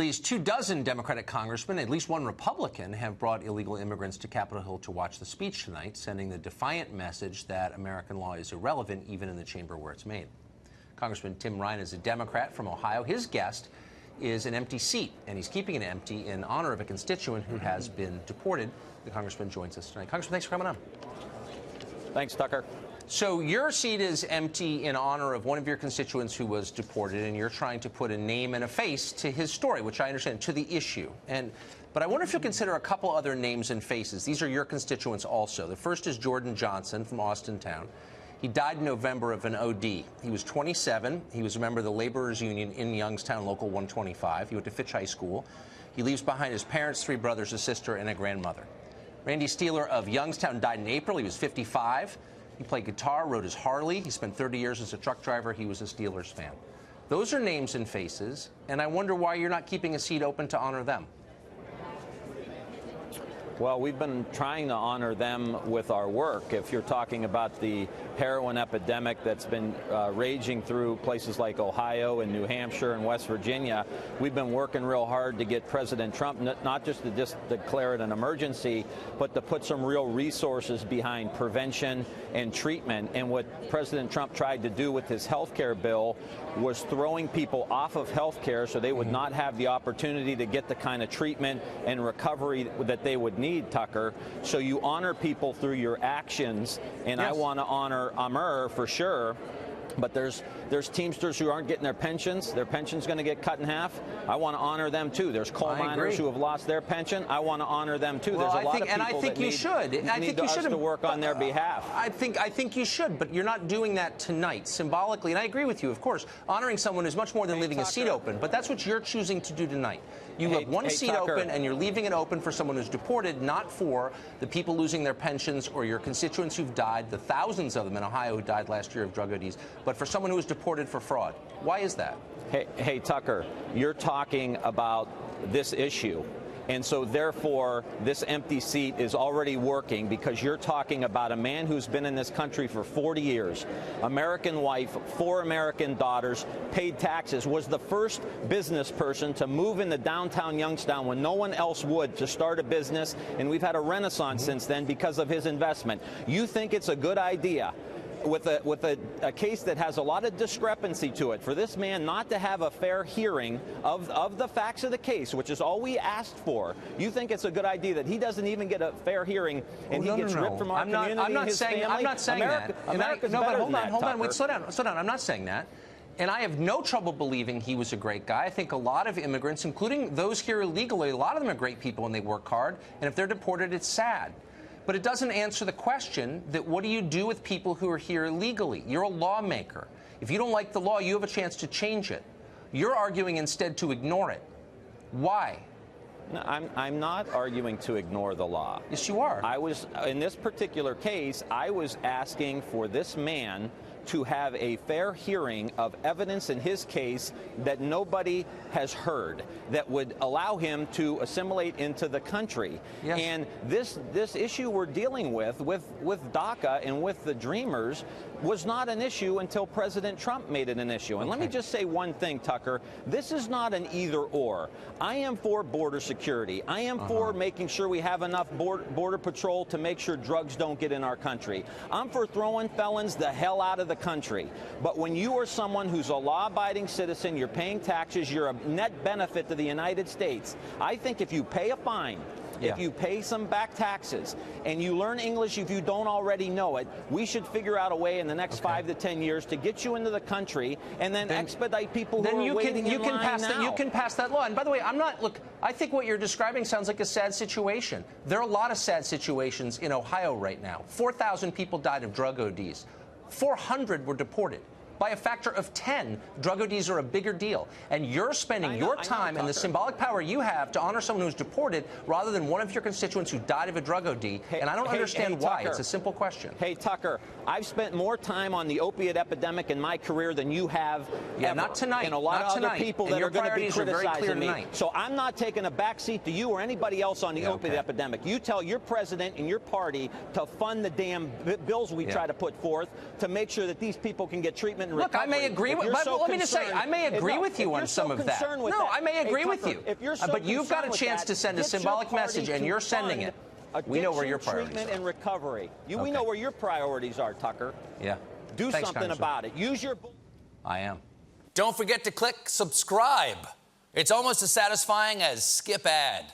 least 24 Democratic congressmen, at least one Republican, have brought illegal immigrants to Capitol Hill to watch the speech tonight, sending the defiant message that American law is irrelevant even in the chamber where it's made. Congressman Tim Ryan is a Democrat from Ohio. His guest is an empty seat, and he's keeping it empty in honor of a constituent who has been deported. The congressman joins us tonight. Congressman, thanks for coming on. Thanks, Tucker. So your seat is empty in honor of one of your constituents who was deported, and you're trying to put a name and a face to his story, which I understand, to the issue. But I wonder if you'll consider a couple other names and faces. These are your constituents also. The first is Jordan Johnson from Austintown. He died in November of an OD. He was 27. He was a member of the Laborers Union in Youngstown, Local 125. He went to Fitch High School. He leaves behind his parents, 3 brothers, a sister, and a grandmother. Randy Steeler of Youngstown died in April. He was 55. He played guitar, rode his Harley. He spent 30 years as a truck driver. He was a Steelers fan. Those are names and faces, and I wonder why you're not keeping a seat open to honor them. Well, we've been trying to honor them with our work. If you're talking about the heroin epidemic that's been raging through places like Ohio and New Hampshire and West Virginia, we've been working real hard to get President Trump not just to declare it an emergency, but to put some real resources behind prevention and treatment. And what President Trump tried to do with his health care bill was throwing people off of health care so they would not have the opportunity to get the kind of treatment and recovery that they would need, Tucker. So you honor people through your actions, and yes. I want to honor Amr for sure. But there's Teamsters who aren't getting their pensions. Their pension's going to get cut in half. I want to honor them too. There's coal miners who have lost their pension. I want to honor them too. Well, there's a lot of people and I think you should. I think you should to work on their behalf. I think you should, but you're not doing that tonight. Symbolically, and I agree with you, of course, honoring someone is much more than leaving a seat open. But that's what you're choosing to do tonight. You have one seat open, and you're leaving it open for someone who's deported, not for the people losing their pensions or your constituents who've died, the thousands of them in Ohio who died last year of drug ODs, but for someone who was deported for fraud. Why is that? Hey, Tucker, you're talking about this issue. And so, therefore, this empty seat is already working because you're talking about a man who's been in this country for 40 years, American wife, 4 American daughters, paid taxes, was the first business person to move into downtown Youngstown when no one else would to start a business. And we've had a renaissance since then because of his investment. You think it's a good idea, with a case that has a lot of discrepancy to it, for this man not to have a fair hearing of the facts of the case, which is all we asked for? You think it's a good idea that he doesn't even get a fair hearing and he gets ripped from our community and his family? I'm not saying that. America's no, but hold on. Wait, slow down. I'm not saying that. And I have no trouble believing he was a great guy. I think a lot of immigrants, including those here illegally, a lot of them are great people and they work hard. And if they're deported, it's sad. But it doesn't answer the question that what do you do with people who are here illegally? You're a lawmaker. If you don't like the law, you have a chance to change it. You're arguing instead to ignore it. Why? No, I'm not arguing to ignore the law. Yes, you are. In this particular case, I was asking for this man to have a fair hearing of evidence in his case that nobody has heard, that would allow him to assimilate into the country. Yes. And this issue we're dealing with DACA and with the Dreamers was not an issue until President Trump made it an issue. And let me just say one thing, Tucker. This is not an either-or. I am for border security. I am for making sure we have enough border patrol to make sure drugs don't get in our country. I'm for throwing felons the hell out of the country. But when you are someone who's a law-abiding citizen, you're paying taxes, you're a net benefit to the United States, I think if you pay a fine, if you pay some back taxes, and you learn English if you don't already know it, we should figure out a way in the next 5 to 10 years to get you into the country and then expedite people who are waiting in line now. You can pass that law. And by the way, I think what you're describing sounds like a sad situation. There are a lot of sad situations in Ohio right now. 4,000 people died of drug ODs. 400 were deported. By a factor of 10, drug ODs are a bigger deal. And you're spending your time and the symbolic power you have to honor someone who's deported rather than one of your constituents who died of a drug OD. And I don't understand why. It's a simple question. Hey, Tucker, I've spent more time on the opiate epidemic in my career than you have ever. Not tonight. And a lot of other people that are going to be criticizing me. Tonight. So I'm not taking a backseat to you or anybody else on the opiate epidemic. You tell your president and your party to fund the damn bills we try to put forth to make sure that these people can get treatment and look, recovery. I may agree with. But let me just say, I may agree with you on some of that. No, I may agree with you. But you've got a chance to send a symbolic message, and you're sending it. We know where your priorities treatment are. and recovery. We know where your priorities are, Tucker. Yeah. Do something about it. Use your. I am. Don't forget to click subscribe. It's almost as satisfying as skip ad.